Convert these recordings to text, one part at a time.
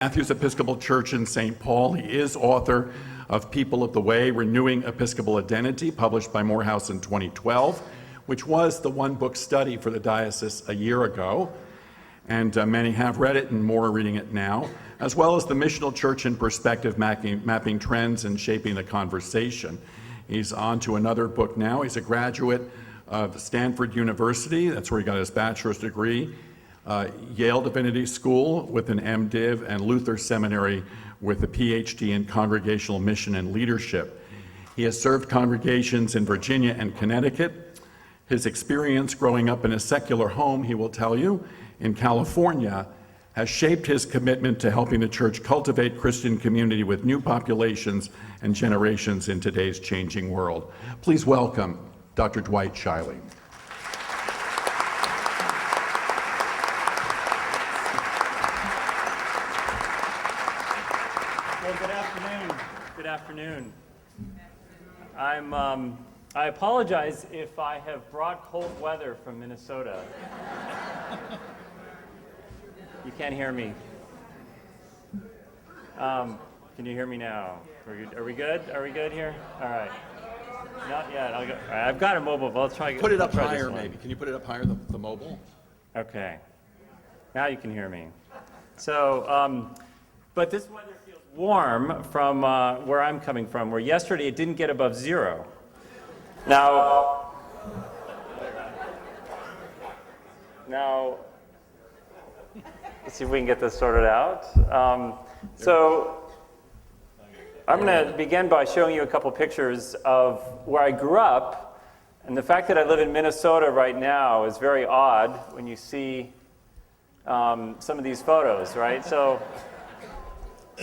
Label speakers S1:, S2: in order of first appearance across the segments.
S1: Matthew's Episcopal Church in St. Paul. He is author of People of the Way, Renewing Episcopal Identity, published by Morehouse in 2012, which was the one-book study for the diocese a year ago. And many have read it and more are reading it now, as well as The Missional Church in Perspective, mapping trends and shaping the conversation. He's on to another book now. He's a graduate of Stanford University. That's where he got his bachelor's degree. Yale Divinity School with an MDiv, and Luther Seminary with a PhD in Congregational Mission and Leadership. He has served congregations in Virginia and Connecticut. His experience growing up in a secular home, he will tell you, in California, has shaped his commitment to helping the church cultivate Christian community with new populations and generations in today's changing world. Please welcome Dr. Dwight Zscheile.
S2: Good afternoon. I apologize if I have brought cold weather from Minnesota. You can't hear me. Can you hear me now? Are we good? Are we good here? All right. Not yet. I'll go. All right, I've got a mobile, but let's try.
S1: Put it up higher, maybe. Can you put it up higher, the mobile?
S2: Okay. Now you can hear me. So, but this weather feels warm from where I'm coming from, where yesterday it didn't get above 0. Now, let's see if we can get this sorted out. So I'm going to begin by showing you a couple pictures of where I grew up, and the fact that I live in Minnesota right now is very odd when you see some of these photos, right? So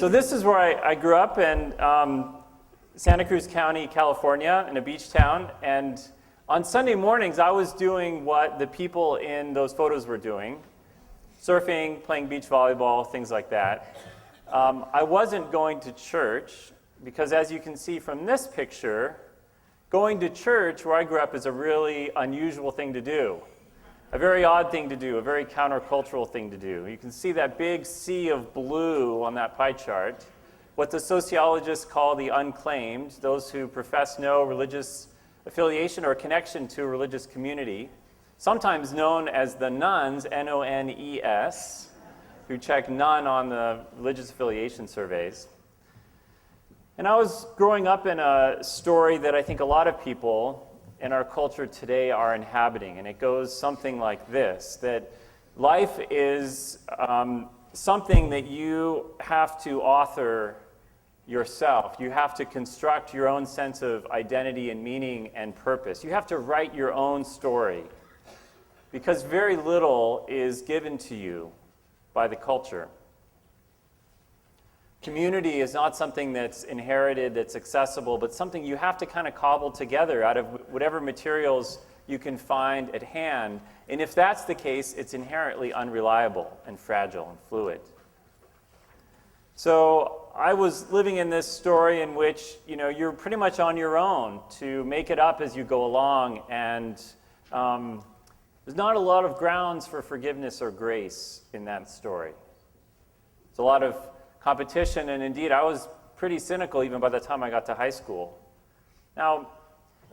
S2: this is where I grew up in Santa Cruz County, California, in a beach town. And on Sunday mornings, I was doing what the people in those photos were doing: surfing, playing beach volleyball, things like that. I wasn't going to church because, as you can see from this picture, going to church where I grew up is a really unusual thing to do. A very odd thing to do, a very countercultural thing to do. You can see that big sea of blue on that pie chart, what the sociologists call the Unclaimed, those who profess no religious affiliation or connection to a religious community, sometimes known as the Nones, N-O-N-E-S, who check none on the religious affiliation surveys. And I was growing up in a story that I think a lot of people in our culture today are inhabiting, and it goes something like this: that life is something that you have to author yourself. You have to construct your own sense of identity and meaning and purpose. You have to write your own story, because very little is given to you by the culture. Community is not something that's inherited, that's accessible, but something you have to kind of cobble together out of whatever materials you can find at hand. And if that's the case, it's inherently unreliable and fragile and fluid. So I was living in this story in which, you're pretty much on your own to make it up as you go along, and there's not a lot of grounds for forgiveness or grace in that story. There's a lot of competition, and indeed I was pretty cynical even by the time I got to high school. Now,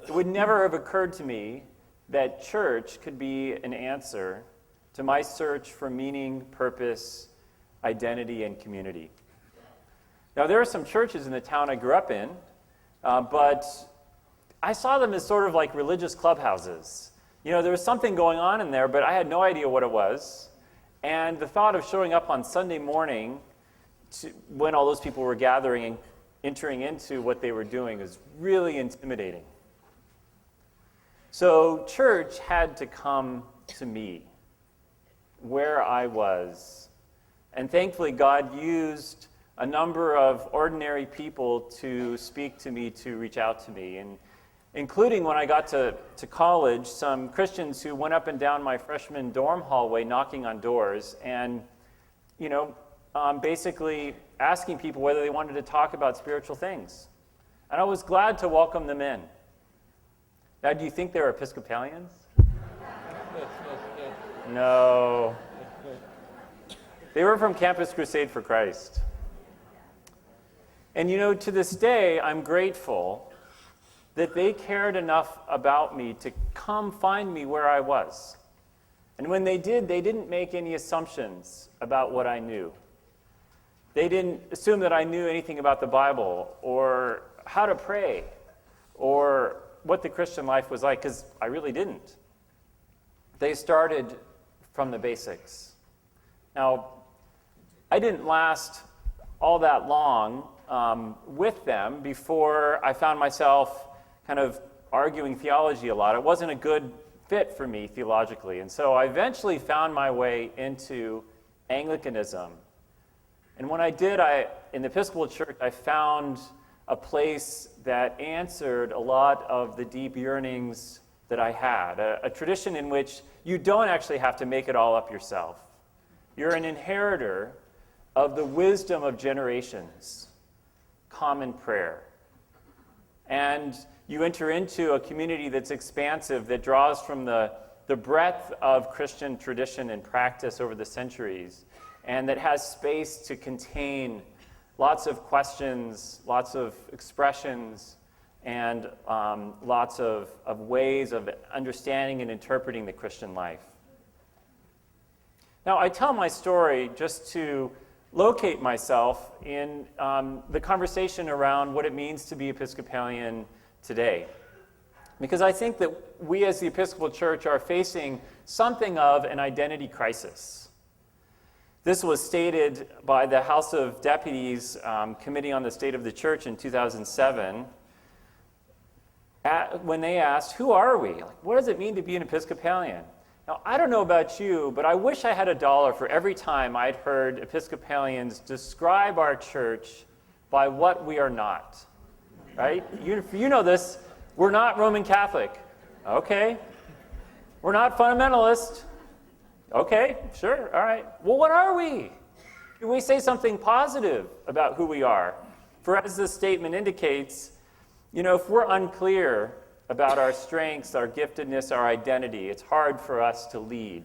S2: it would never have occurred to me that church could be an answer to my search for meaning, purpose, identity, and community. Now, there are some churches in the town I grew up in, but I saw them as sort of like religious clubhouses. There was something going on in there, but I had no idea what it was. And the thought of showing up on Sunday morning when all those people were gathering and entering into what they were doing is really intimidating. So church had to come to me, where I was. And thankfully, God used a number of ordinary people to speak to me, to reach out to me, and including when I got to college, some Christians who went up and down my freshman dorm hallway knocking on doors and, basically asking people whether they wanted to talk about spiritual things. And I was glad to welcome them in. Now, do you think they're Episcopalians? No. They were from Campus Crusade for Christ. And to this day, I'm grateful that they cared enough about me to come find me where I was. And when they did, they didn't make any assumptions about what I knew. They didn't assume that I knew anything about the Bible or how to pray or what the Christian life was like, because I really didn't. They started from the basics. Now, I didn't last all that long with them before I found myself kind of arguing theology a lot. It wasn't a good fit for me theologically. And so I eventually found my way into Anglicanism. And when I did, in the Episcopal Church, I found a place that answered a lot of the deep yearnings that I had, a tradition in which you don't actually have to make it all up yourself. You're an inheritor of the wisdom of generations, common prayer. And you enter into a community that's expansive, that draws from the breadth of Christian tradition and practice over the centuries, and that has space to contain lots of questions, lots of expressions, and lots of ways of understanding and interpreting the Christian life. Now, I tell my story just to locate myself in the conversation around what it means to be Episcopalian today. Because I think that we as the Episcopal Church are facing something of an identity crisis. This was stated by the House of Deputies Committee on the State of the Church in 2007 when they asked, who are we? What does it mean to be an Episcopalian? Now, I don't know about you, but I wish I had $1 for every time I'd heard Episcopalians describe our church by what we are not. Right? You know this. We're not Roman Catholic. Okay. We're not fundamentalist. Okay, sure, all right. Well, what are we? Can we say something positive about who we are? For as this statement indicates, if we're unclear about our strengths, our giftedness, our identity, it's hard for us to lead.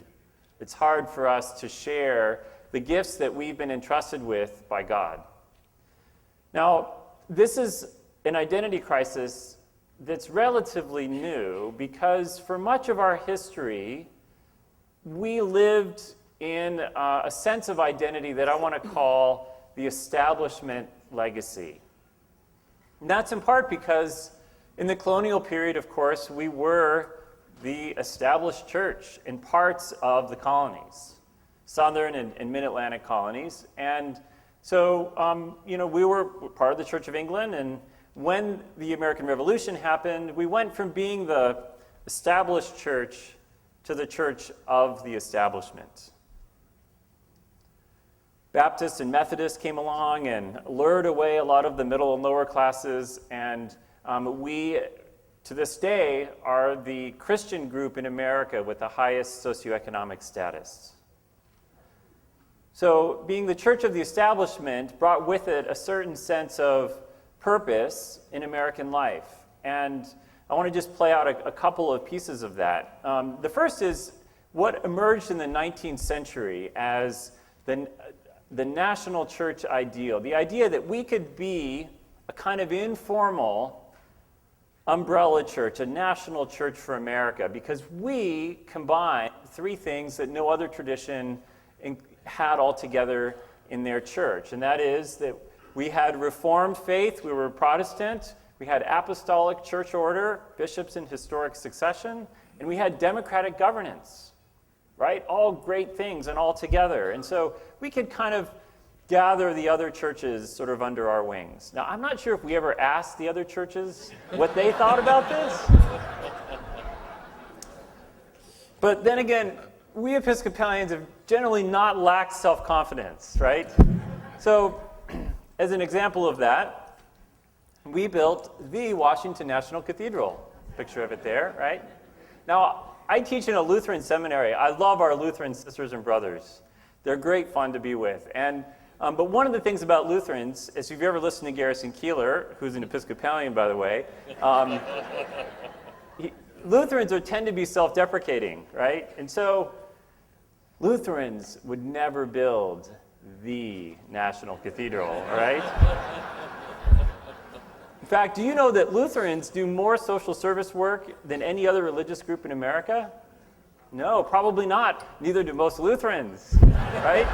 S2: It's hard for us to share the gifts that we've been entrusted with by God. Now, this is an identity crisis that's relatively new because for much of our history, we lived in a sense of identity that I want to call the establishment legacy. And that's in part because in the colonial period, of course, we were the established church in parts of the colonies, southern and mid-Atlantic colonies. And so, we were part of the Church of England, and when the American Revolution happened, we went from being the established church to the church of the establishment. Baptists and Methodists came along and lured away a lot of the middle and lower classes, and we, to this day, are the Christian group in America with the highest socioeconomic status. So being the church of the establishment brought with it a certain sense of purpose in American life. And I want to just play out a couple of pieces of that. The first is what emerged in the 19th century as the national church ideal, the idea that we could be a kind of informal umbrella church, a national church for America, because we combine three things that no other tradition had altogether in their church. And that is that we had Reformed faith, we were Protestant, we had apostolic church order, bishops in historic succession, and we had democratic governance, right? All great things and all together. And so we could kind of gather the other churches sort of under our wings. Now, I'm not sure if we ever asked the other churches what they thought about this. But then again, we Episcopalians have generally not lacked self-confidence, right? So, as an example of that, we built the Washington National Cathedral. Picture of it there, right? Now, I teach in a Lutheran seminary. I love our Lutheran sisters and brothers. They're great fun to be with. And but one of the things about Lutherans, is if you've ever listened to Garrison Keillor, who's an Episcopalian, by the way, Lutherans tend to be self-deprecating, right? And so Lutherans would never build the National Cathedral, right? In fact, do you know that Lutherans do more social service work than any other religious group in America? No, probably not. Neither do most Lutherans, right?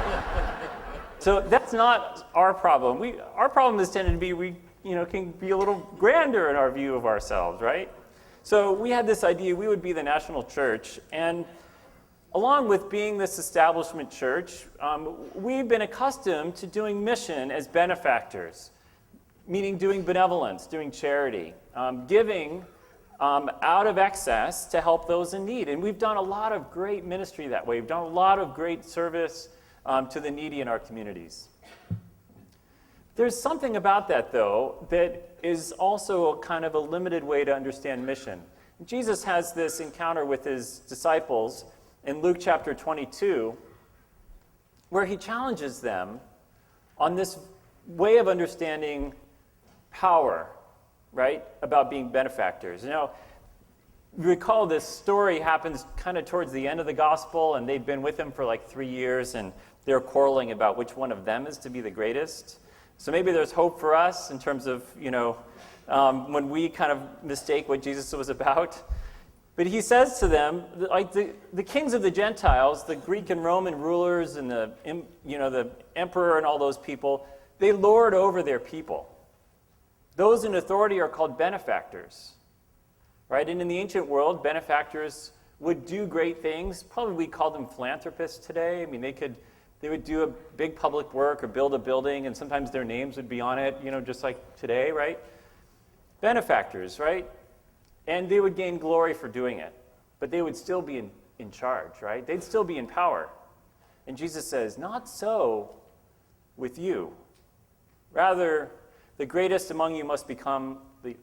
S2: So that's not our problem. Our problem is tended to be we can be a little grander in our view of ourselves, right? So we had this idea we would be the national church, and along with being this establishment church, we've been accustomed to doing mission as benefactors, meaning doing benevolence, doing charity, giving out of excess to help those in need. And we've done a lot of great ministry that way. We've done a lot of great service to the needy in our communities. There's something about that, though, that is also a kind of a limited way to understand mission. Jesus has this encounter with his disciples in Luke chapter 22, where he challenges them on this way of understanding power, right, about being benefactors. You recall this story happens kind of towards the end of the gospel, and they've been with him for like 3 years, and they're quarreling about which one of them is to be the greatest. So maybe there's hope for us in terms of, when we kind of mistake what Jesus was about. But he says to them, like the kings of the Gentiles, the Greek and Roman rulers and the emperor and all those people, they lord over their people. Those in authority are called benefactors, right? And in the ancient world, benefactors would do great things. Probably we call them philanthropists today. I mean, they would do a big public work or build a building, and sometimes their names would be on it, just like today, right? Benefactors, right? And they would gain glory for doing it, but they would still be in charge, right? They'd still be in power. And Jesus says, not so with you. Rather, the greatest among you must become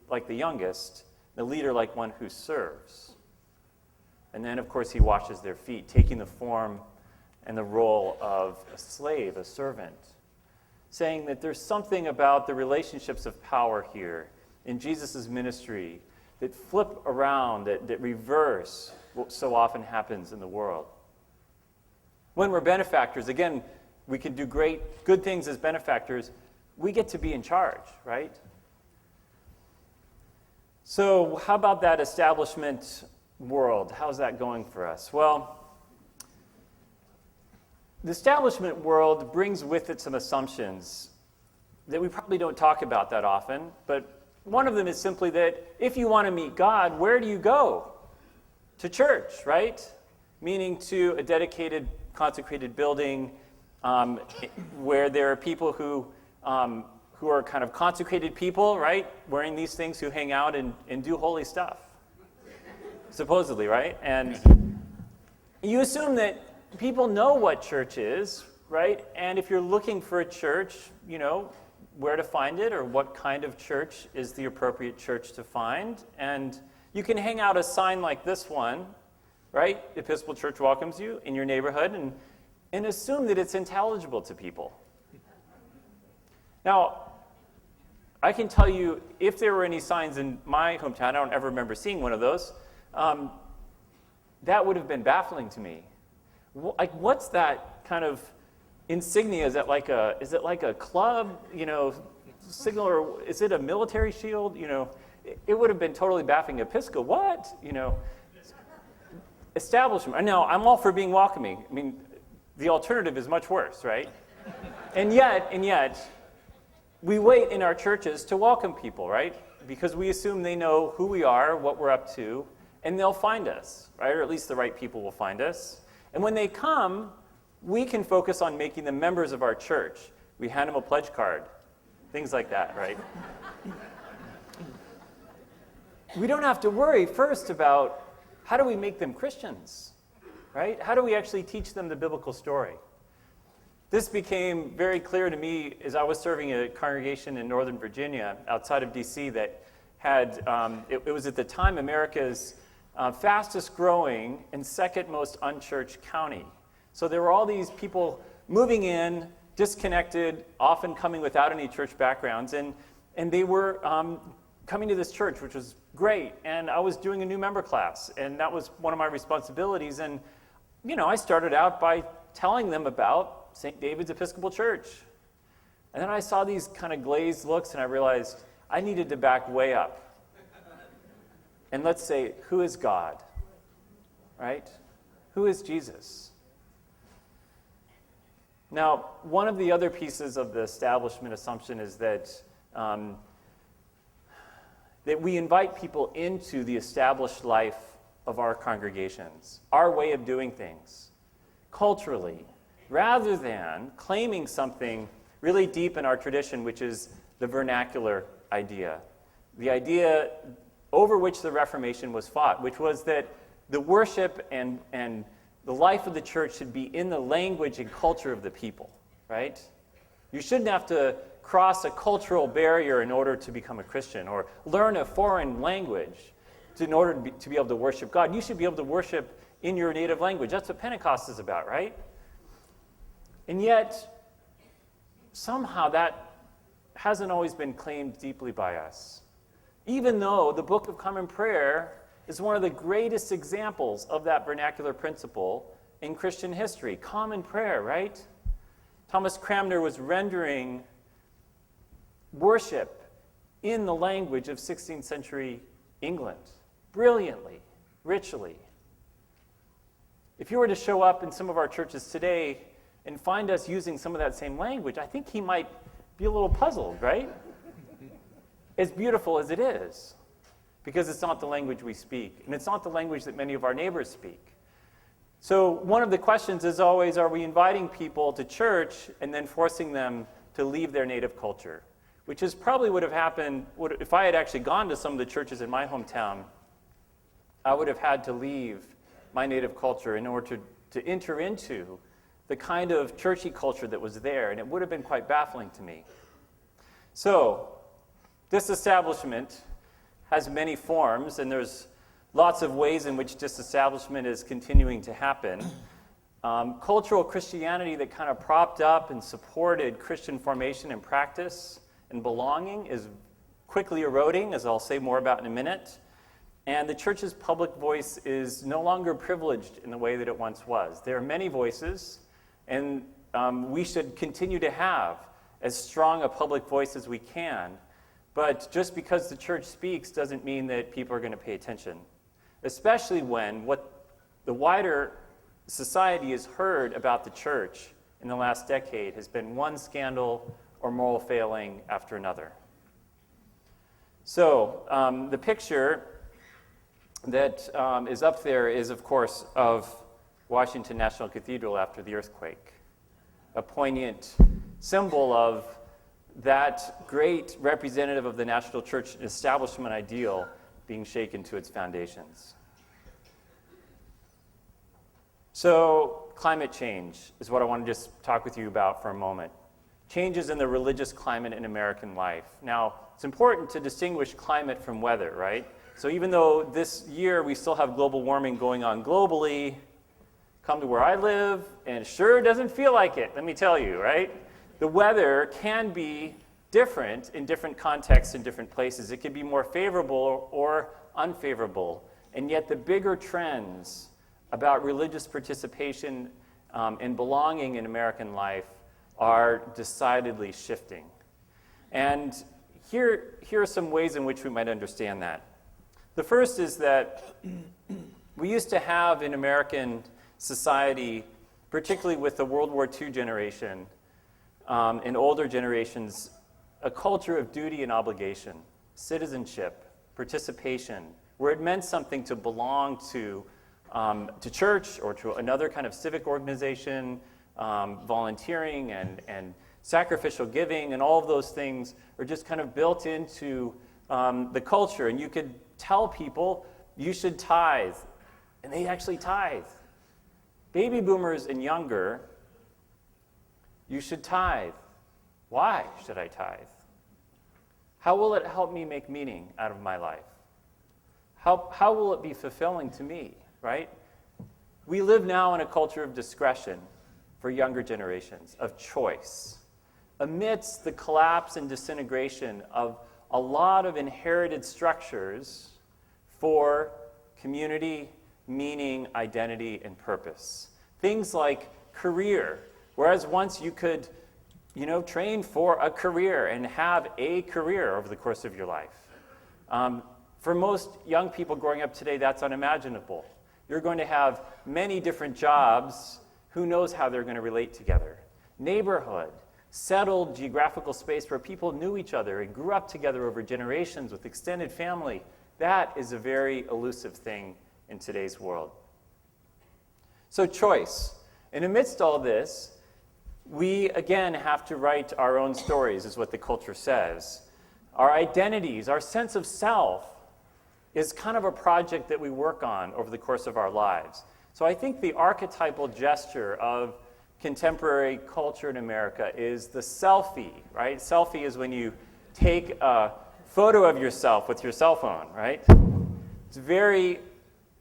S2: like the youngest, the leader like one who serves. And then, of course, he washes their feet, taking the form and the role of a slave, a servant, saying that there's something about the relationships of power here in Jesus' ministry that flip around, that reverse what so often happens in the world. When we're benefactors, again, we can do good things as benefactors. We get to be in charge, right? So how about that establishment world? How's that going for us? Well, the establishment world brings with it some assumptions that we probably don't talk about that often, but one of them is simply that if you want to meet God, where do you go? To church, right? Meaning to a dedicated, consecrated building where there are people who are kind of consecrated people, right? Wearing these things who hang out and do holy stuff. Supposedly, right? And you assume that people know what church is, right? And if you're looking for a church, where to find it or what kind of church is the appropriate church to find. And you can hang out a sign like this one, right? Episcopal Church welcomes you in your neighborhood, and assume that it's intelligible to people. Now, I can tell you, if there were any signs in my hometown, I don't ever remember seeing one of those, that would have been baffling to me. What's that kind of insignia? Is it like a club, signal, or is it a military shield? It would have been totally baffling. Episcopal, what? Establishment. Now, I'm all for being welcoming. I mean, the alternative is much worse, right? And yet, we wait in our churches to welcome people, right? Because we assume they know who we are, what we're up to, and they'll find us, right? Or at least the right people will find us. And when they come, we can focus on making them members of our church. We hand them a pledge card, things like that, right? We don't have to worry first about how do we make them Christians, right? How do we actually teach them the biblical story? This became very clear to me as I was serving a congregation in Northern Virginia outside of D.C. that had, it was at the time America's fastest growing and second most unchurched county. So there were all these people moving in, disconnected, often coming without any church backgrounds, and they were coming to this church, which was great. And I was doing a new member class, and that was one of my responsibilities. And, I started out by telling them about St. David's Episcopal Church. And then I saw these kind of glazed looks, and I realized I needed to back way up. And let's say, who is God? Right? Who is Jesus? Now, one of the other pieces of the establishment assumption is that that we invite people into the established life of our congregations, our way of doing things, culturally, rather than claiming something really deep in our tradition, which is the vernacular idea, the idea over which the Reformation was fought, which was that the worship and the life of the church should be in the language and culture of the people, right? You shouldn't have to cross a cultural barrier in order to become a Christian or learn a foreign language in order to be able to worship God. You should be able to worship in your native language. That's what Pentecost is about, right? And yet, somehow that hasn't always been claimed deeply by us. Even though the Book of Common Prayer is one of the greatest examples of that vernacular principle in Christian history. Common prayer, right? Thomas Cranmer was rendering worship in the language of 16th century England, brilliantly, richly. If you were to show up in some of our churches today and find us using some of that same language, I think he might be a little puzzled, right? As beautiful as it is, because it's not the language we speak, and it's not the language that many of our neighbors speak. So one of the questions is always, are we inviting people to church and then forcing them to leave their native culture? Which is probably would have happened if I had actually gone to some of the churches in my hometown. I would have had to leave my native culture in order to enter into the kind of churchy culture that was there, and it would have been quite baffling to me. So this establishment has many forms, and there's lots of ways in which disestablishment is continuing to happen. Cultural Christianity that kind of propped up and supported Christian formation and practice and belonging is quickly eroding, as I'll say more about in a minute. And the church's public voice is no longer privileged in the way that it once was. There are many voices, and we should continue to have as strong a public voice as we can. But just because the church speaks doesn't mean that people are going to pay attention, especially when what the wider society has heard about the church in the last decade has been one scandal or moral failing after another. So the picture that is up there is, of course, of Washington National Cathedral after the earthquake, a poignant symbol of that great representative of the national church establishment ideal being shaken to its foundations. So climate change is what I want to just talk with you about for a moment. Changes in the religious climate in American life. Now, it's important to distinguish climate from weather, right? So even though this year we still have global warming going on globally, come to where I live, and it sure doesn't feel like it, let me tell you, right? The weather can be different in different contexts in different places. It can be more favorable or unfavorable. And yet the bigger trends about religious participation and belonging in American life are decidedly shifting. And here are some ways in which we might understand that. The first is that we used to have in American society, particularly with the World War II generation, in older generations, a culture of duty and obligation, citizenship, participation, where it meant something to belong to church or to another kind of civic organization, volunteering and sacrificial giving, and all of those things are just kind of built into the culture. And you could tell people, you should tithe, and they actually tithe. Baby boomers and younger, you should tithe. Why should I tithe? How will it help me make meaning out of my life? How will it be fulfilling to me, right? We live now in a culture of discretion for younger generations, of choice, amidst the collapse and disintegration of a lot of inherited structures for community, meaning, identity, and purpose. Things like career, Whereas once you could, train for a career and have a career over the course of your life. For most young people growing up today, that's unimaginable. You're going to have many different jobs. Who knows how they're going to relate together? Neighborhood, settled geographical space where people knew each other and grew up together over generations with extended family. That is a very elusive thing in today's world. So choice. And amidst all this, we again have to write our own stories, is what the culture says. Our identities, our sense of self, is kind of a project that we work on over the course of our lives. So I think the archetypal gesture of contemporary culture in America is the selfie, right? Selfie is when you take a photo of yourself with your cell phone, right? It's very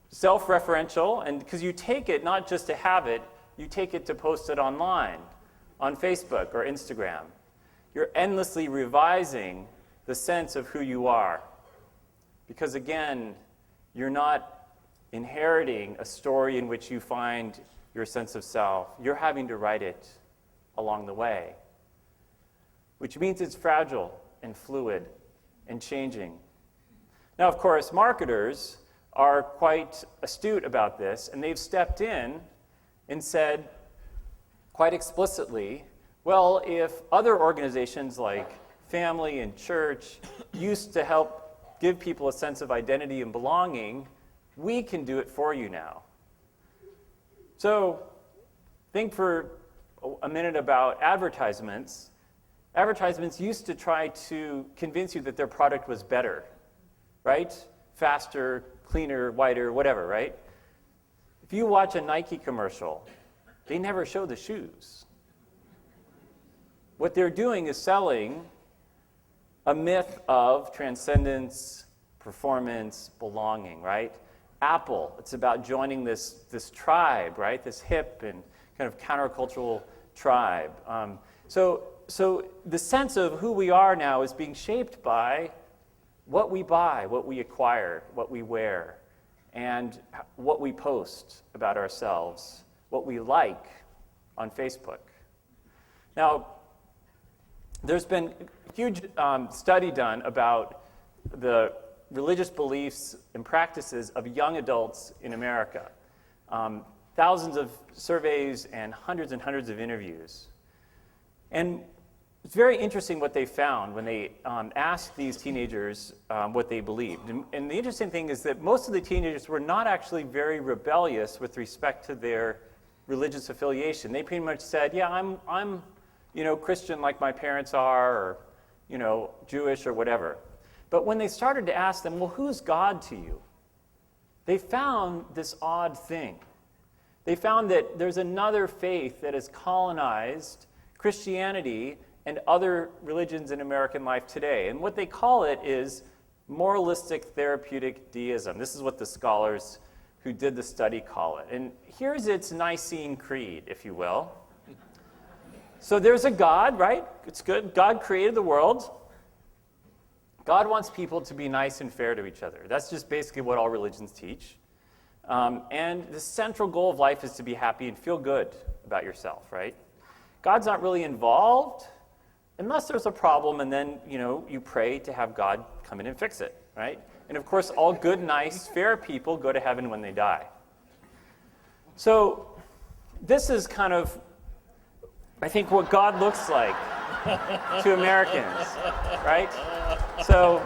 S2: self-referential, and because you take it not just to have it, you take it to post it online, on Facebook or Instagram. You're endlessly revising the sense of who you are. Because again, you're not inheriting a story in which you find your sense of self. You're having to write it along the way, which means it's fragile and fluid and changing. Now, of course, marketers are quite astute about this, and they've stepped in and said quite explicitly, well, if other organizations like family and church used to help give people a sense of identity and belonging, we can do it for you now. So think for a minute about advertisements. Advertisements used to try to convince you that their product was better, right? Faster, cleaner, whiter, whatever, right? If you watch a Nike commercial, they never show the shoes. What they're doing is selling a myth of transcendence, performance, belonging, right? Apple, it's about joining this tribe, right? This hip and kind of countercultural tribe. So the sense of who we are now is being shaped by what we buy, what we acquire, what we wear, and what we post about ourselves, what we like on Facebook. Now, there's been a huge study done about the religious beliefs and practices of young adults in America. Thousands of surveys and hundreds of interviews. And it's very interesting what they found when they asked these teenagers what they believed. And the interesting thing is that most of the teenagers were not actually very rebellious with respect to their religious affiliation. They pretty much said, yeah, I'm Christian like my parents are, or, Jewish or whatever. But when they started to ask them, well, who's God to you? They found this odd thing. They found that there's another faith that has colonized Christianity and other religions in American life today. And what they call it is moralistic therapeutic deism. This is what the scholars who did the study call it. And here's its Nicene Creed, if you will. So there's a God, right? It's good. God created the world. God wants people to be nice and fair to each other. That's just basically what all religions teach. And the central goal of life is to be happy and feel good about yourself, right? God's not really involved unless there's a problem, and then, you pray to have God come in and fix it, right? And of course, all good, nice, fair people go to heaven when they die. So this is kind of, I think, what God looks like to Americans, right? So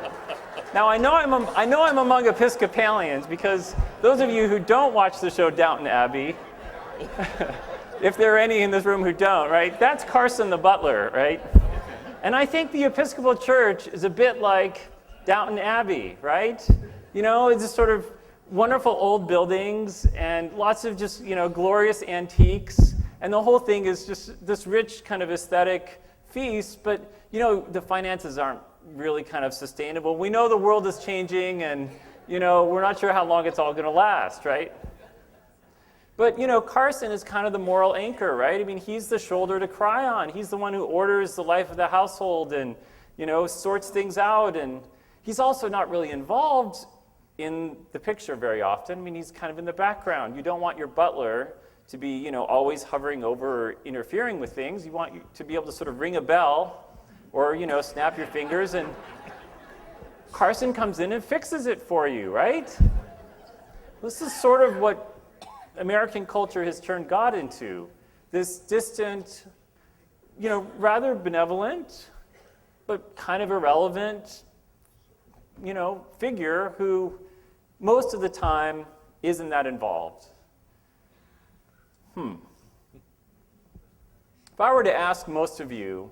S2: now I know I'm among Episcopalians, because those of you who don't watch the show Downton Abbey, if there are any in this room who don't, right? That's Carson the butler, right? And I think the Episcopal Church is a bit like Downton Abbey, right? It's just sort of wonderful old buildings and lots of just, glorious antiques. And the whole thing is just this rich kind of aesthetic feast, but, the finances aren't really kind of sustainable. We know the world is changing, and, we're not sure how long it's all going to last, right? But, Carson is kind of the moral anchor, right? I mean, he's the shoulder to cry on. He's the one who orders the life of the household and, sorts things out. And he's also not really involved in the picture very often. I mean, he's kind of in the background. You don't want your butler to be, always hovering over or interfering with things. You want to be able to sort of ring a bell or, snap your fingers, and Carson comes in and fixes it for you, right? This is sort of what American culture has turned God into. This distant, rather benevolent, but kind of irrelevant, figure who most of the time isn't that involved. If I were to ask most of you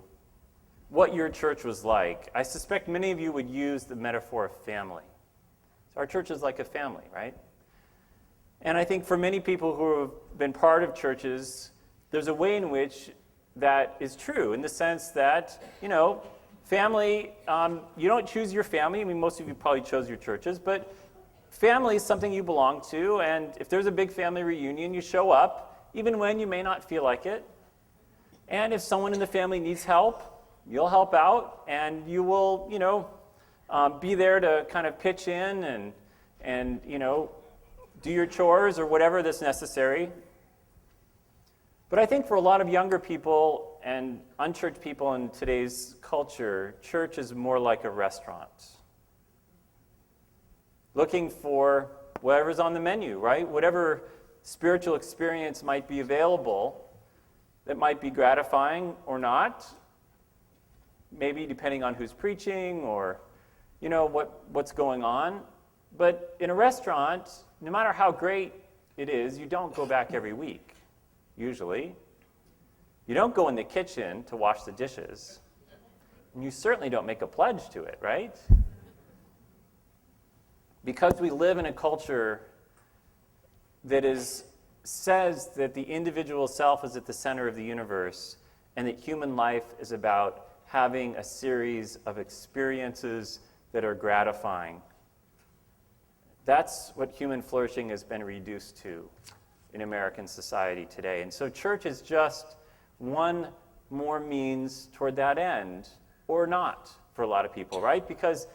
S2: what your church was like, I suspect many of you would use the metaphor of family. So our church is like a family, right? And I think for many people who have been part of churches, there's a way in which that is true, in the sense that, family, you don't choose your family. I mean, most of you probably chose your churches, but family is something you belong to, and if there's a big family reunion, you show up, even when you may not feel like it. And if someone in the family needs help, you'll help out, and you will, be there to kind of pitch in and do your chores or whatever that's necessary. But I think for a lot of younger people and unchurched people in today's culture, church is more like a restaurant. Looking for whatever's on the menu, right? Whatever spiritual experience might be available that might be gratifying or not, maybe depending on who's preaching or, what's going on. But in a restaurant, no matter how great it is, you don't go back every week, usually. You don't go in the kitchen to wash the dishes. And you certainly don't make a pledge to it, right? Because we live in a culture that says that the individual self is at the center of the universe, and that human life is about having a series of experiences that are gratifying. That's what human flourishing has been reduced to in American society today. And so church is just one more means toward that end, or not for a lot of people, right? Because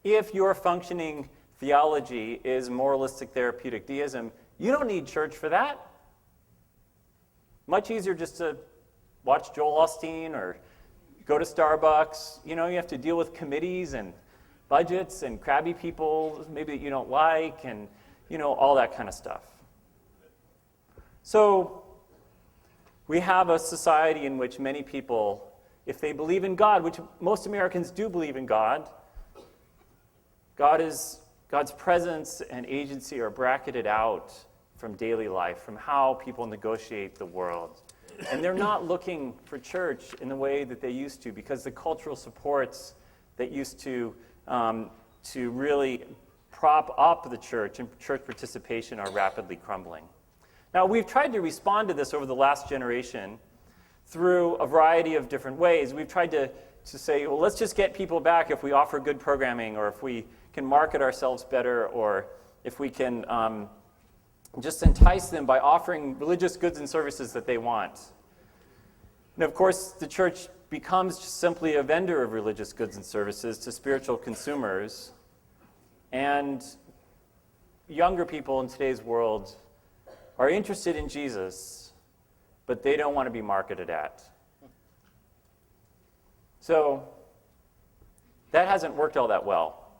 S2: if your functioning theology is moralistic, therapeutic deism, you don't need church for that. Much easier just to watch Joel Osteen or go to Starbucks. You have to deal with committees and budgets and crabby people maybe that you don't like, and all that kind of stuff. So we have a society in which many people, if they believe in God, which most Americans do believe in God, God's presence and agency are bracketed out from daily life, from how people negotiate the world. And they're not looking for church in the way that they used to, because the cultural supports that used to really prop up the church and church participation are rapidly crumbling. Now, we've tried to respond to this over the last generation through a variety of different ways. We've tried to say, well, let's just get people back if we offer good programming, or if we can market ourselves better, or if we can just entice them by offering religious goods and services that they want. And of course, the church becomes just simply a vendor of religious goods and services to spiritual consumers. And younger people in today's world are interested in Jesus, but they don't want to be marketed at. So that hasn't worked all that well.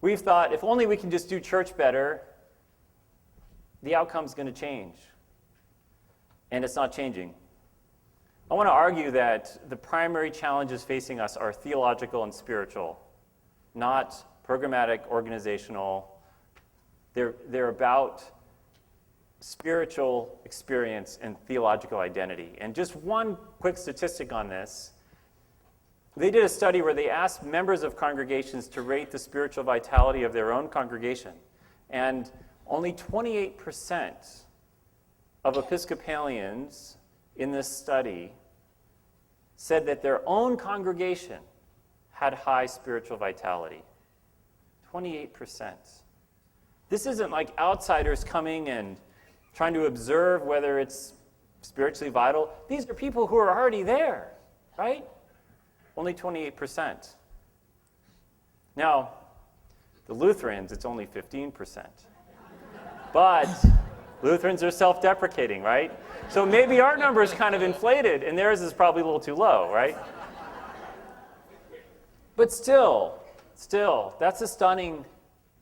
S2: We've thought, if only we can just do church better, the outcome's going to change. And it's not changing. I want to argue that the primary challenges facing us are theological and spiritual, not programmatic, organizational. They're about spiritual experience and theological identity. And just one quick statistic on this. They did a study where they asked members of congregations to rate the spiritual vitality of their own congregation. And only 28% of Episcopalians in this study said that their own congregation had high spiritual vitality. 28%. This isn't like outsiders coming and trying to observe whether it's spiritually vital. These are people who are already there, right? Only 28%. Now, the Lutherans, it's only 15%. But Lutherans are self-deprecating, right? So maybe our number is kind of inflated, and theirs is probably a little too low, right? But still, that's a stunning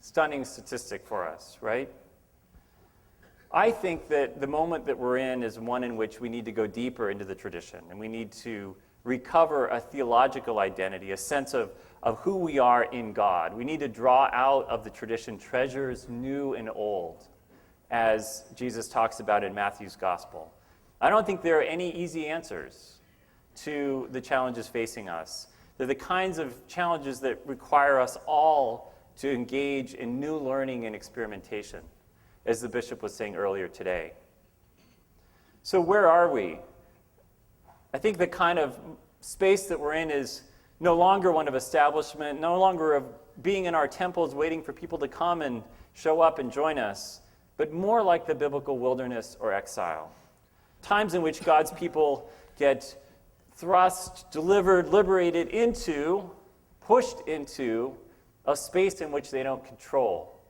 S2: statistic for us, right? I think that the moment that we're in is one in which we need to go deeper into the tradition, and we need to recover a theological identity, a sense of who we are in God. We need to draw out of the tradition treasures new and old, as Jesus talks about in Matthew's gospel. I don't think there are any easy answers to the challenges facing us. They're the kinds of challenges that require us all to engage in new learning and experimentation, as the bishop was saying earlier today. So where are we? I think the kind of space that we're in is no longer one of establishment, no longer of being in our temples waiting for people to come and show up and join us, but more like the biblical wilderness or exile. Times in which God's people get thrust, delivered, liberated into, pushed into a space in which they don't control.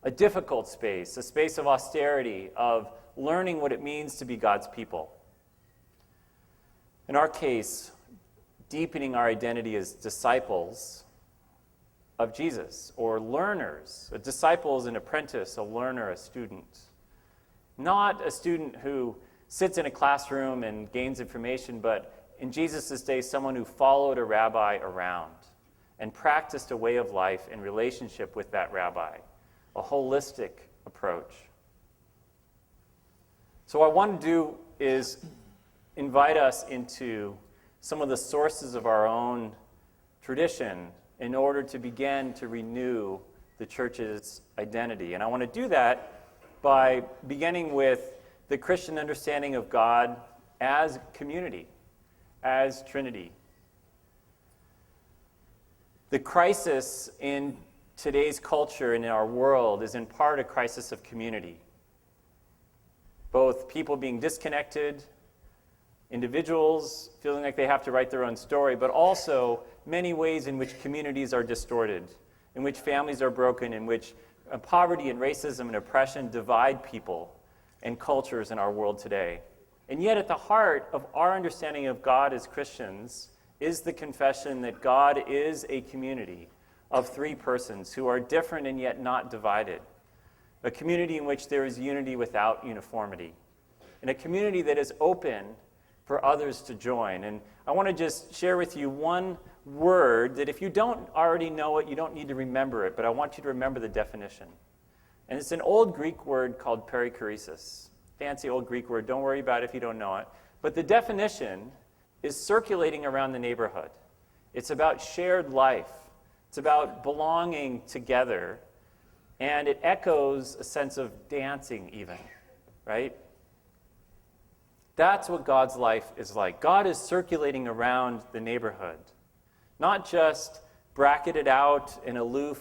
S2: A difficult space, a space of austerity, of learning what it means to be God's people. In our case, deepening our identity as disciples of Jesus, or learners. A disciple is an apprentice, a learner, a student. Not a student who sits in a classroom and gains information, but in Jesus' day, someone who followed a rabbi around and practiced a way of life in relationship with that rabbi, a holistic approach. So what I want to do is invite us into some of the sources of our own tradition in order to begin to renew the church's identity. And I want to do that by beginning with the Christian understanding of God as community, as Trinity. The crisis in today's culture and in our world is in part a crisis of community. Both people being disconnected, individuals feeling like they have to write their own story, but also many ways in which communities are distorted, in which families are broken, in which poverty and racism and oppression divide people and cultures in our world today. And yet at the heart of our understanding of God as Christians is the confession that God is a community of three persons who are different and yet not divided. A community in which there is unity without uniformity. And a community that is open for others to join. And I want to just share with you one word that if you don't already know it, you don't need to remember it, but I want you to remember the definition. And it's an old Greek word called perichoresis. Fancy old Greek word, don't worry about it if you don't know it. But the definition is circulating around the neighborhood. It's about shared life. It's about belonging together. And it echoes a sense of dancing even, right? That's what God's life is like. God is circulating around the neighborhood, not just bracketed out and aloof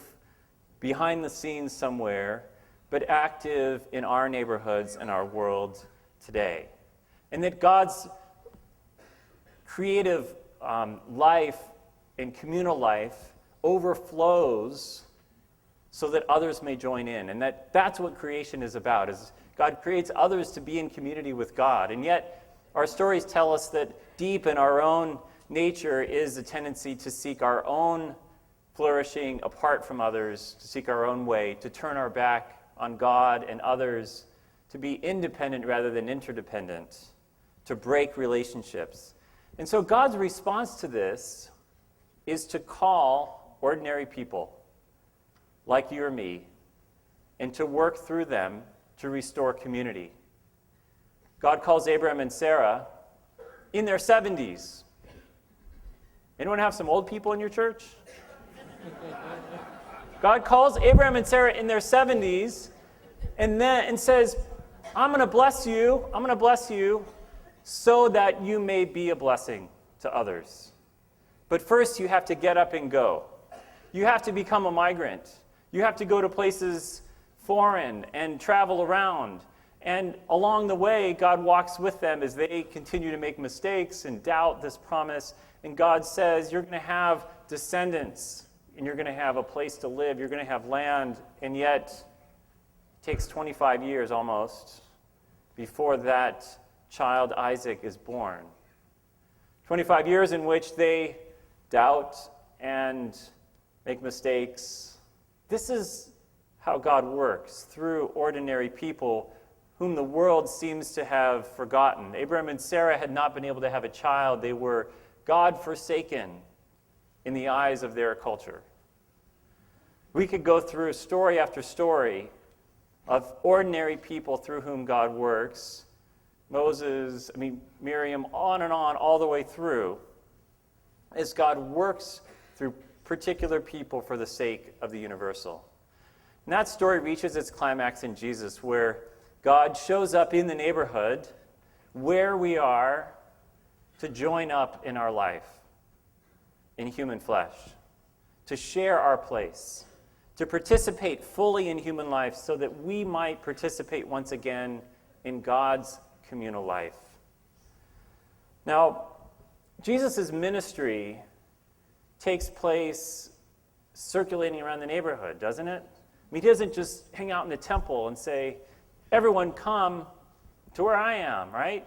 S2: behind the scenes somewhere, but active in our neighborhoods and our world today. And that God's creative life and communal life overflows so that others may join in. And that's what creation is about, is God creates others to be in community with God. And yet, our stories tell us that deep in our own nature is a tendency to seek our own flourishing apart from others, to seek our own way, to turn our back on God and others, to be independent rather than interdependent, to break relationships. And so God's response to this is to call ordinary people like you or me and to work through them to restore community. God calls Abraham and Sarah in their 70s. Anyone have some old people in your church? God calls Abraham and Sarah in their 70s and says, I'm going to bless you so that you may be a blessing to others. But first you have to get up and go. You have to become a migrant. You have to go to places foreign and travel around. And along the way, God walks with them as they continue to make mistakes and doubt this promise. And God says, you're going to have descendants, and you're going to have a place to live. You're going to have land. And yet, It takes 25 years almost before that child Isaac is born. 25 years in which they doubt and make mistakes. This is how God works, through ordinary people whom the world seems to have forgotten. Abraham and Sarah had not been able to have a child. They were God-forsaken in the eyes of their culture. We could go through story after story of ordinary people through whom God works. Moses, Miriam, on and on, all the way through, as God works through particular people for the sake of the universal. And that story reaches its climax in Jesus, where God shows up in the neighborhood where we are to join up in our life, in human flesh, to share our place, to participate fully in human life so that we might participate once again in God's communal life. Now, Jesus' ministry takes place circulating around the neighborhood, doesn't it? He doesn't just hang out in the temple and say, everyone come to where I am, right?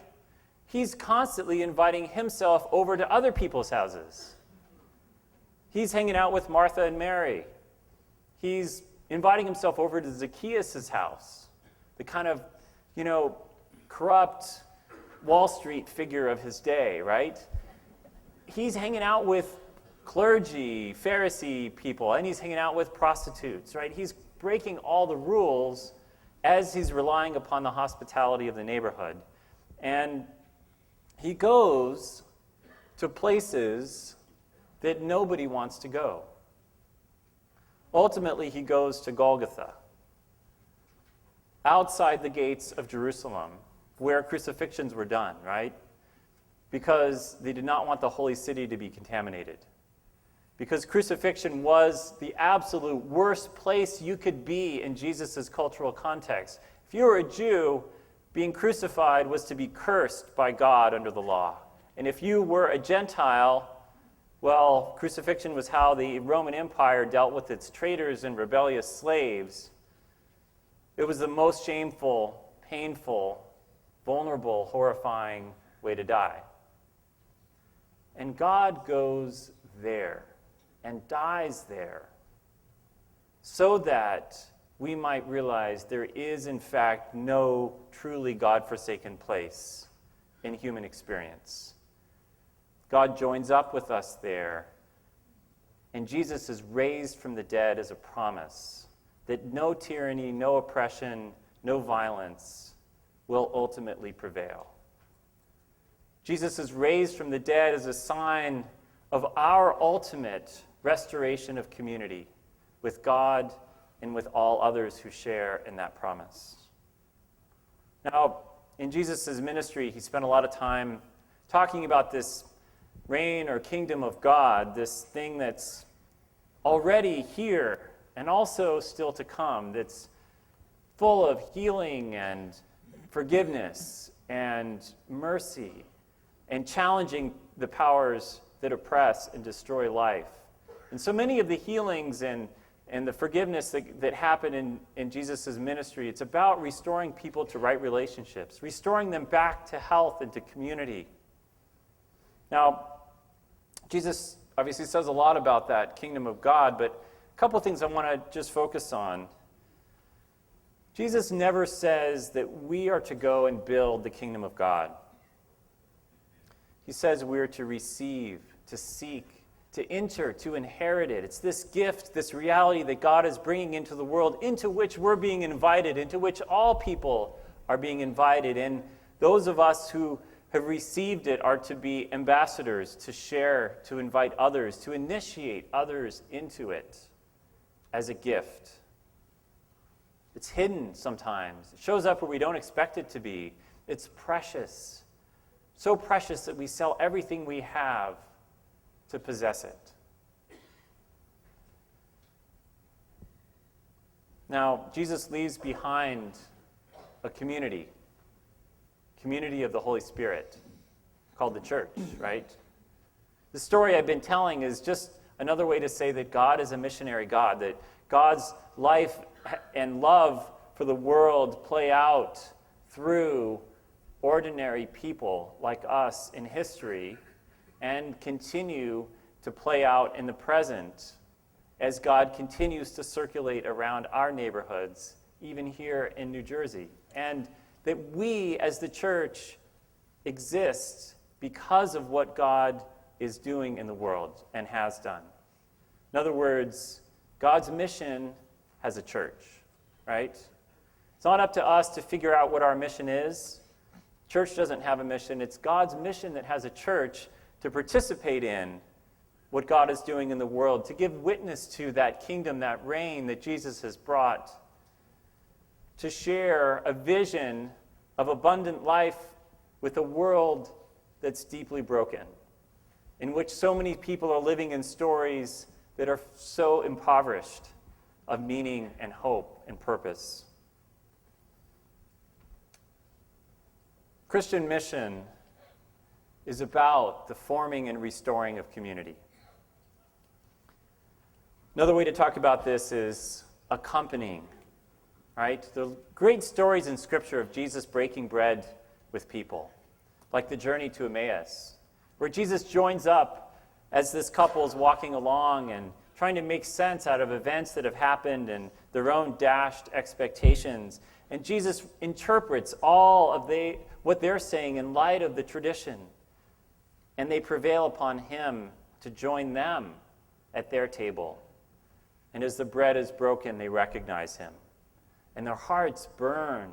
S2: He's constantly inviting himself over to other people's houses. He's hanging out with Martha and Mary. He's inviting himself over to Zacchaeus' house, the kind of, corrupt Wall Street figure of his day, right? He's hanging out with clergy, Pharisee people, and he's hanging out with prostitutes, right? He's breaking all the rules as he's relying upon the hospitality of the neighborhood. And he goes to places that nobody wants to go. Ultimately, he goes to Golgotha, outside the gates of Jerusalem, where crucifixions were done, right? Because they did not want the holy city to be contaminated. Because crucifixion was the absolute worst place you could be in Jesus' cultural context. If you were a Jew, being crucified was to be cursed by God under the law. And if you were a Gentile, well, crucifixion was how the Roman Empire dealt with its traitors and rebellious slaves. It was the most shameful, painful, vulnerable, horrifying way to die. And God goes there and dies there so that we might realize there is, in fact, no truly God-forsaken place in human experience. God joins up with us there, and Jesus is raised from the dead as a promise that no tyranny, no oppression, no violence will ultimately prevail. Jesus is raised from the dead as a sign of our ultimate restoration of community with God and with all others who share in that promise. Now, in Jesus' ministry, he spent a lot of time talking about this reign or kingdom of God, this thing that's already here and also still to come, that's full of healing and forgiveness and mercy and challenging the powers that oppress and destroy life. And so many of the healings and the forgiveness that happen in Jesus' ministry, it's about restoring people to right relationships, restoring them back to health and to community. Now, Jesus obviously says a lot about that kingdom of God, but a couple of things I want to just focus on. Jesus never says that we are to go and build the kingdom of God. He says we are to receive, to seek, to enter, to inherit it. It's this gift, this reality that God is bringing into the world, into which we're being invited, into which all people are being invited. And those of us who have received it are to be ambassadors, to share, to invite others, to initiate others into it as a gift. It's hidden sometimes. It shows up where we don't expect it to be. It's precious. So precious that we sell everything we have to possess it. Now, Jesus leaves behind a community of the Holy Spirit called the church, right? The story I've been telling is just another way to say that God is a missionary God, that God's life and love for the world play out through ordinary people like us in history and continue to play out in the present as God continues to circulate around our neighborhoods, even here in New Jersey. And that we, as the church, exist because of what God is doing in the world and has done. In other words, God's mission has a church, right? It's not up to us to figure out what our mission is. Church doesn't have a mission. It's God's mission that has a church to participate in what God is doing in the world, to give witness to that kingdom, that reign that Jesus has brought, to share a vision of abundant life with a world that's deeply broken, in which so many people are living in stories that are so impoverished of meaning and hope and purpose. Christian mission is about the forming and restoring of community. Another way to talk about this is accompanying, right? The great stories in Scripture of Jesus breaking bread with people, like the journey to Emmaus, where Jesus joins up as this couple is walking along and trying to make sense out of events that have happened and their own dashed expectations. And Jesus interprets all of what they're saying in light of the tradition. And they prevail upon him to join them at their table. And as the bread is broken, they recognize him. And their hearts burn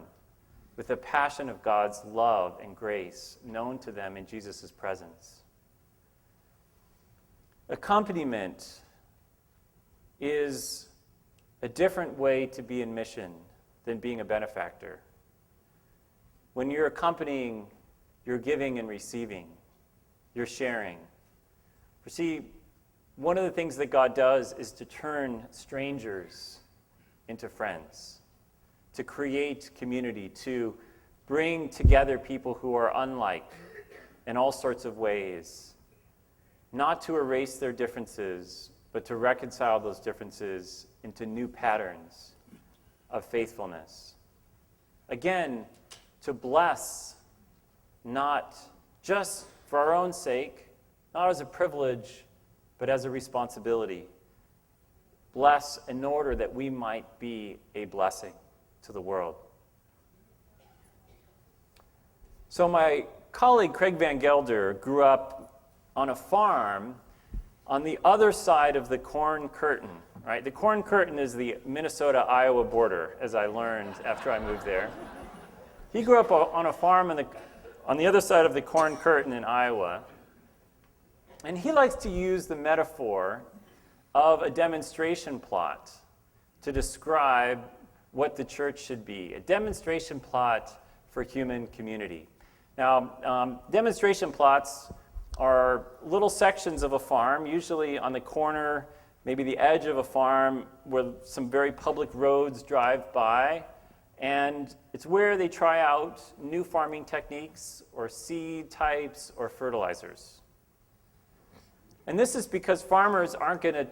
S2: with the passion of God's love and grace known to them in Jesus' presence. Accompaniment is a different way to be in mission than being a benefactor. When you're accompanying, you're giving and receiving. You're sharing. You see, one of the things that God does is to turn strangers into friends, to create community, to bring together people who are unlike in all sorts of ways, not to erase their differences, but to reconcile those differences into new patterns of faithfulness. Again, to bless, not just for our own sake, not as a privilege, but as a responsibility. Bless in order that we might be a blessing to the world. So my colleague Craig Van Gelder grew up on a farm on the other side of the corn curtain, right? The corn curtain is the Minnesota-Iowa border, as I learned after I moved there. He grew up on a farm on the other side of the corn curtain in Iowa. And he likes to use the metaphor of a demonstration plot to describe what the church should be, a demonstration plot for human community. Now, demonstration plots are little sections of a farm, usually on the corner, maybe the edge of a farm where some very public roads drive by, and it's where they try out new farming techniques or seed types or fertilizers. And this is because farmers aren't going to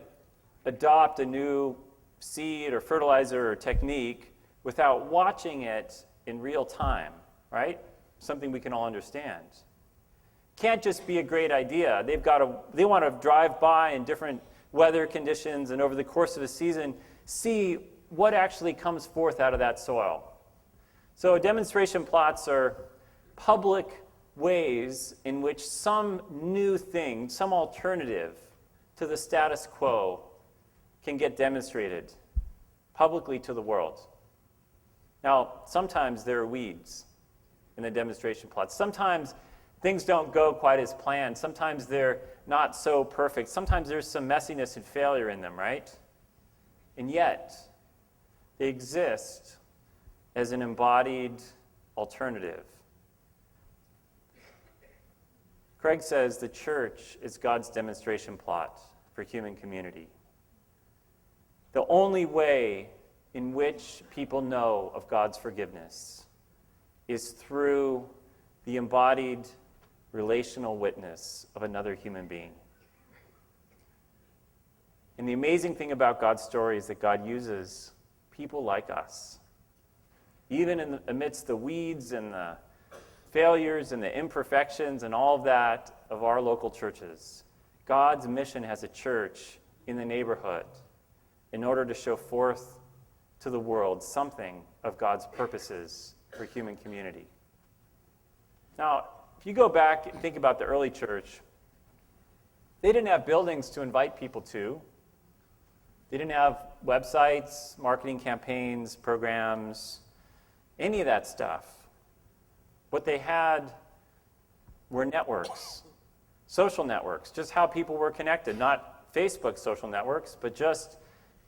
S2: adopt a new seed or fertilizer or technique without watching it in real time, right? Something we can all understand. Can't just be a great idea. They want to drive by in different weather conditions and over the course of a season see what actually comes forth out of that soil. So demonstration plots are public ways in which some new thing, some alternative to the status quo can get demonstrated publicly to the world. Now, sometimes there are weeds in the demonstration plots. Sometimes things don't go quite as planned. Sometimes they're not so perfect. Sometimes there's some messiness and failure in them, right? And yet, they exist as an embodied alternative. Craig says the church is God's demonstration plot for human community. The only way in which people know of God's forgiveness is through the embodied relational witness of another human being. And the amazing thing about God's story is that God uses people like us even amidst the weeds and the failures and the imperfections and all of that of our local churches. God's mission as a church in the neighborhood in order to show forth to the world something of God's purposes for human community. Now, if you go back and think about the early church, they didn't have buildings to invite people to. They didn't have websites, marketing campaigns, programs, any of that stuff. What they had were networks, social networks, just how people were connected, not Facebook social networks, but just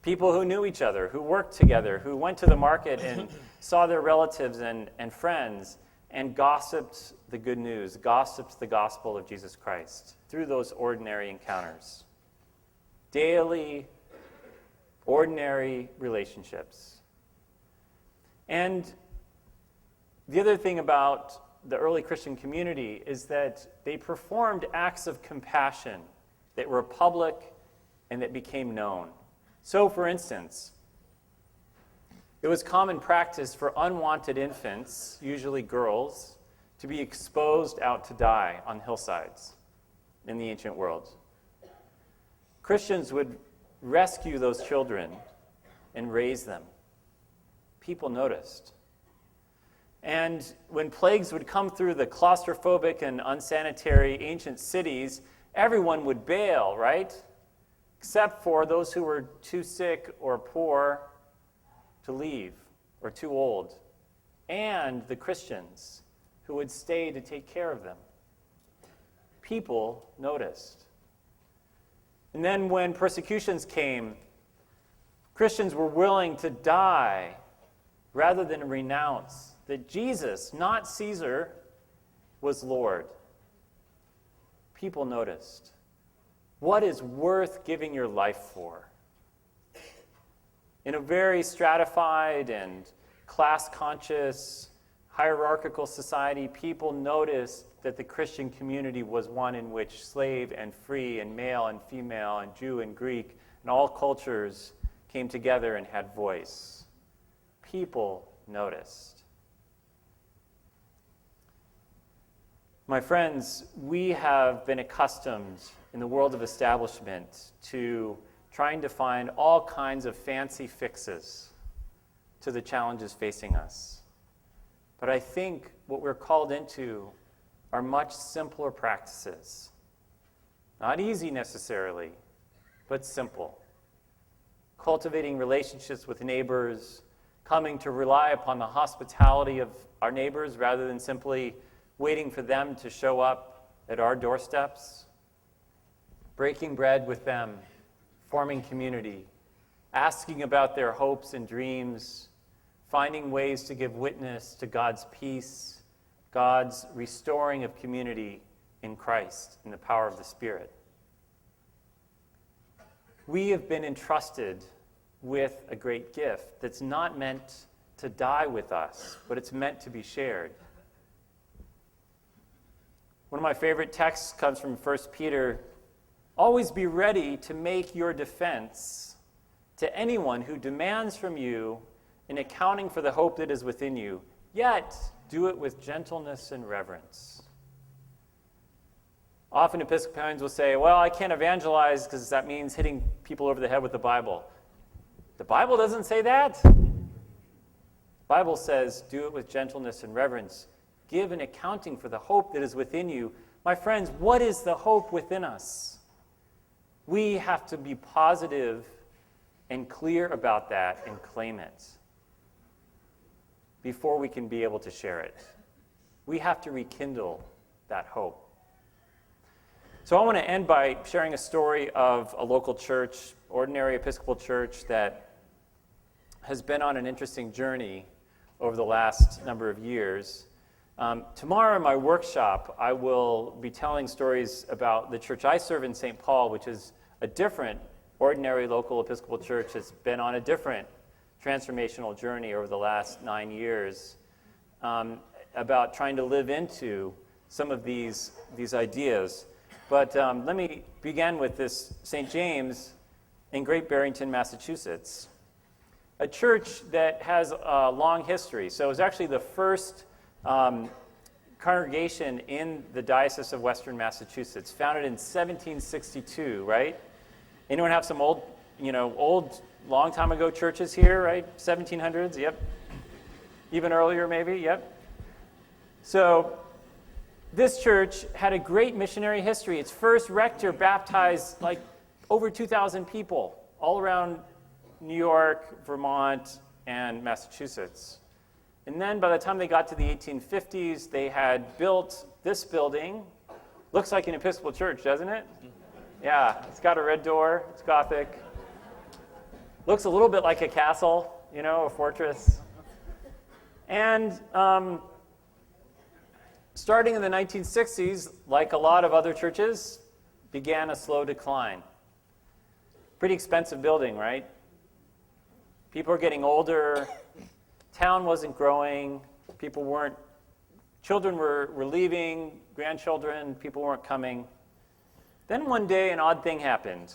S2: people who knew each other, who worked together, who went to the market and saw their relatives and friends and gossiped the good news, gossiped the gospel of Jesus Christ through those ordinary encounters. Daily, ordinary relationships. And the other thing about the early Christian community is that they performed acts of compassion that were public and that became known. So, for instance, it was common practice for unwanted infants, usually girls, to be exposed out to die on hillsides in the ancient world. Christians would rescue those children and raise them. People noticed. And when plagues would come through the claustrophobic and unsanitary ancient cities, everyone would bail, right? Except for those who were too sick or poor to leave, or too old, and the Christians who would stay to take care of them. People noticed. And then when persecutions came, Christians were willing to die rather than renounce that Jesus, not Caesar, was Lord. People noticed. What is worth giving your life for? In a very stratified and class-conscious, hierarchical society, people noticed that the Christian community was one in which slave and free and male and female and Jew and Greek and all cultures came together and had voice. People noticed. My friends, we have been accustomed in the world of establishment to trying to find all kinds of fancy fixes to the challenges facing us. But I think what we're called into are much simpler practices. Not easy necessarily, but simple. Cultivating relationships with neighbors, coming to rely upon the hospitality of our neighbors rather than simply waiting for them to show up at our doorsteps, breaking bread with them, forming community, asking about their hopes and dreams, finding ways to give witness to God's peace, God's restoring of community in Christ, in the power of the Spirit. We have been entrusted with a great gift that's not meant to die with us, but it's meant to be shared. One of my favorite texts comes from 1 Peter. Always be ready to make your defense to anyone who demands from you an accounting for the hope that is within you, yet do it with gentleness and reverence. Often Episcopalians will say, well, I can't evangelize because that means hitting people over the head with the Bible. The Bible doesn't say that. The Bible says, do it with gentleness and reverence. Give an accounting for the hope that is within you. My friends, what is the hope within us? We have to be positive and clear about that and claim it before we can be able to share it. We have to rekindle that hope. So I want to end by sharing a story of a local church, ordinary Episcopal church, that has been on an interesting journey over the last number of years. Tomorrow in my workshop, I will be telling stories about the church I serve in St. Paul, which is a different ordinary local Episcopal church that's been on a different transformational journey over the last 9 years, about trying to live into some of these ideas. But let me begin with this St. James in Great Barrington, Massachusetts. a church that has a long history. So it was actually the first congregation in the Diocese of Western Massachusetts, founded in 1762, right? Anyone have some old, long time ago churches here, right? 1700s, yep. Even earlier, maybe, yep. So this church had a great missionary history. Its first rector baptized like over 2,000 people all around New York, Vermont, and Massachusetts. And then by the time they got to the 1850s, they had built this building. Looks like an Episcopal church, doesn't it? Yeah, it's got a red door, it's Gothic. Looks a little bit like a castle, a fortress. And starting in the 1960s, like a lot of other churches, began a slow decline. Pretty expensive building, right? People are getting older. Town wasn't growing. Children were leaving, grandchildren, people weren't coming. Then one day, an odd thing happened.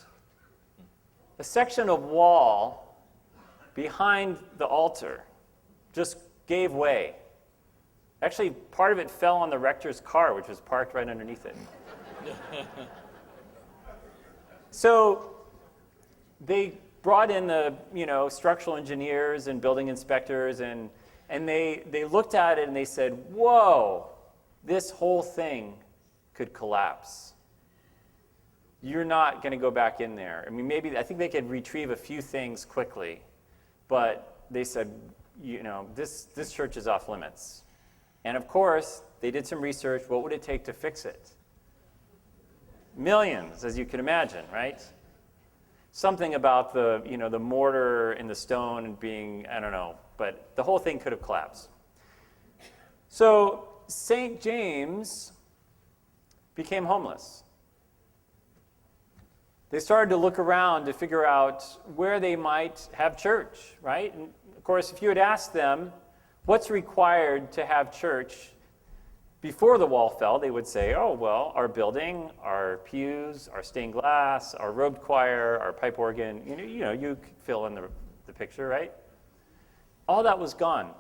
S2: A section of wall behind the altar just gave way. Actually, part of it fell on the rector's car, which was parked right underneath it. So they brought in the structural engineers and building inspectors, and they looked at it and they said, whoa, this whole thing could collapse. You're not going to go back in there. I mean, I think they could retrieve a few things quickly, but they said, this church is off limits. And of course, they did some research. What would it take to fix it? Millions, as you can imagine, right? Something about the mortar and the stone being, I don't know, but the whole thing could have collapsed. So St. James became homeless. They started to look around to figure out where they might have church, right? And of course, if you had asked them, what's required to have church before the wall fell, they would say, oh, well, our building, our pews, our stained glass, our robed choir, our pipe organ, you fill in the picture, right? All that was gone.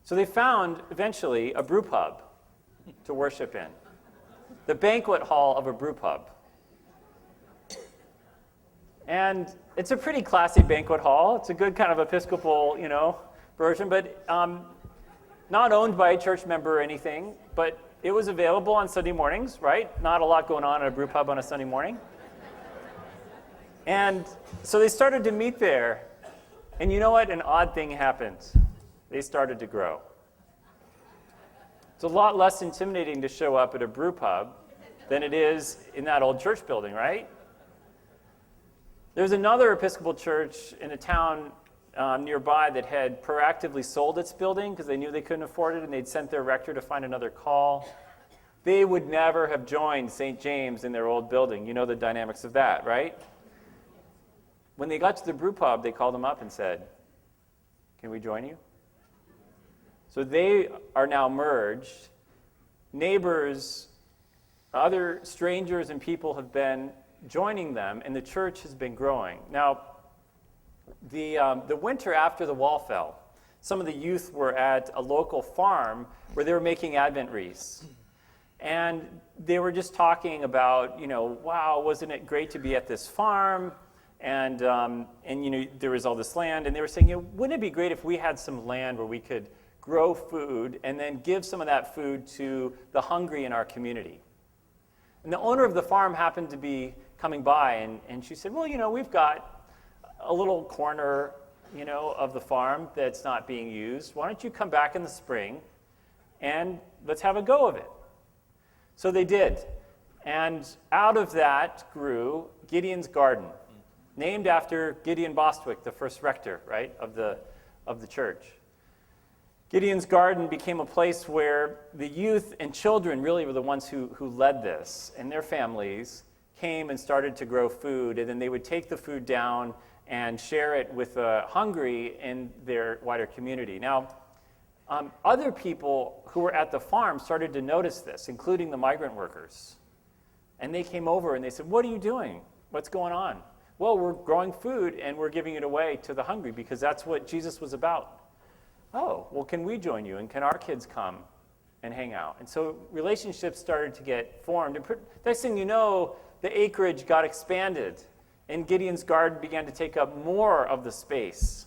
S2: So they found, eventually, a brew pub to worship in. The banquet hall of a brew pub. And it's a pretty classy banquet hall. It's a good kind of Episcopal, version, but not owned by a church member or anything, but it was available on Sunday mornings, right? Not a lot going on at a brew pub on a Sunday morning. And so they started to meet there. And you know what? An odd thing happened. They started to grow. It's a lot less intimidating to show up at a brew pub than it is in that old church building, right? There's another Episcopal church in a town nearby that had proactively sold its building because they knew they couldn't afford it, and they'd sent their rector to find another call. They would never have joined St. James in their old building. You know the dynamics of that, right? When they got to the brew pub, they called them up and said, can we join you? So they are now merged. Neighbors, other strangers and people have been joining them, and the church has been growing. Now, the winter after the wall fell, some of the youth were at a local farm where they were making Advent wreaths. And they were just talking about, wow, wasn't it great to be at this farm? And there was all this land. And they were saying, wouldn't it be great if we had some land where we could grow food and then give some of that food to the hungry in our community? And the owner of the farm happened to be coming by, and she said, well, we've got a little corner, of the farm that's not being used. Why don't you come back in the spring and let's have a go of it? So they did. And out of that grew Gideon's Garden, named after Gideon Bostwick, the first rector, right, of the church. Gideon's Garden became a place where the youth and children really were the ones who led this, and their families came and started to grow food, and then they would take the food down and share it with the hungry in their wider community. Now, other people who were at the farm started to notice this, including the migrant workers. And they came over and they said, what are you doing? What's going on? Well, we're growing food and we're giving it away to the hungry because that's what Jesus was about. Oh, well, can we join you? And can our kids come and hang out? And so relationships started to get formed. And next thing you know, the acreage got expanded, and Gideon's garden began to take up more of the space.